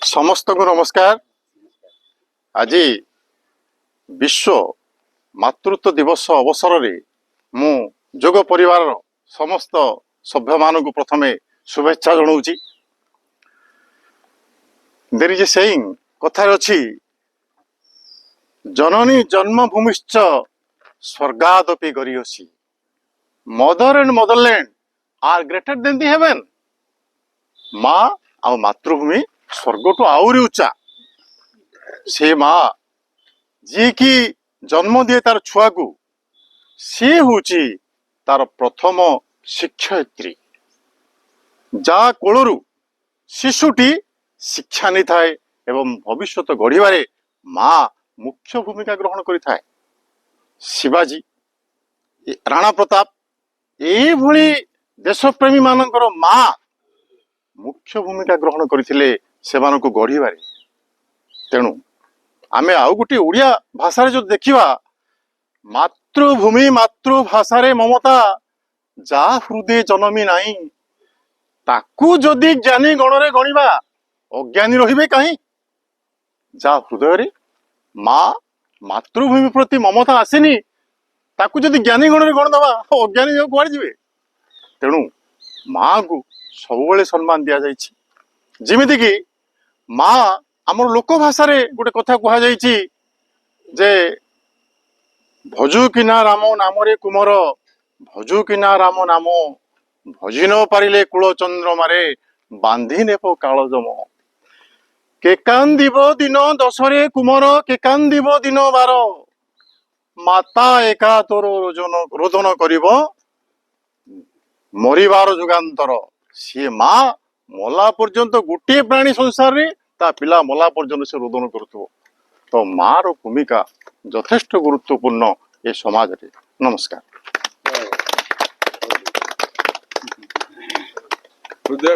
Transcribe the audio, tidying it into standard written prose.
समस्त को नमस्कार। आज विश्व मातृत्व दिवस अवसर रे मु जोग परिवार समस्त सभ्य मान को प्रथमे शुभेच्छा जनाऊँगी। देयर इज ए सेइंग कथार अछि, जननी जन्मभूमिश्च स्वर्गादपि गरीयसी। Mother and motherland are greater than the heaven. माँ आ मातृभूमि स्वर्ग टू आउरी उच्चा। से माँ जी की जन्म दिए तार छुआ को सी हूची तार प्रथम शिक्षयित्री। जा कोलरू शिशुटी शिक्षा नहीं थाए एवं भविष्यत गढ़िबारे माँ मुख्य भूमिका ग्रहण करि थाए। शिवाजी, राणा प्रताप ए भली देशप्रेमी मानकर माँ मुख्य भूमिका ग्रहण करथिले सेमानकु गढ़िबारे। तेणु आमे आउ गोटे ओडिया भाषा जो देखिबा, मातृभूमि मातृभाषा रे ममता जा हृदय जनमी नाही, ताकू जदि ज्ञानी गणरे गणिबा अज्ञानी रहिबे काहे। जा हृदय रे माँ मातृभूमि प्रति ममता आसेनी, ताकू जदि ज्ञानी गणरे गण दबा अज्ञानी कुआडे जिवे। तेणु माँ को सबुबले सम्मान दिया जाइछि। जिमिति कि माँ आमर लोक भाषा रे गोटे कथा कहा जाइछि जे भजु किना राम नाम रे कुमर, भजु किना राम नाम भजी न पारिले कुल चंद्रमारे बांधी नेप काल जम। के कांदिब दिन दशरे कुमर, के कांदिब दिन बार, माता एका तोर रोदन करिब मरिबार जुगान्तर। सी माँ मला पर्यंत गोटे प्राणी संसार रे ता पिला मला पर्यंत से रोदन करुथबो। तो माँ रो भूमिका यथेष्ट गुरुत्वपूर्ण ए समाज रे। नमस्कार। हृदय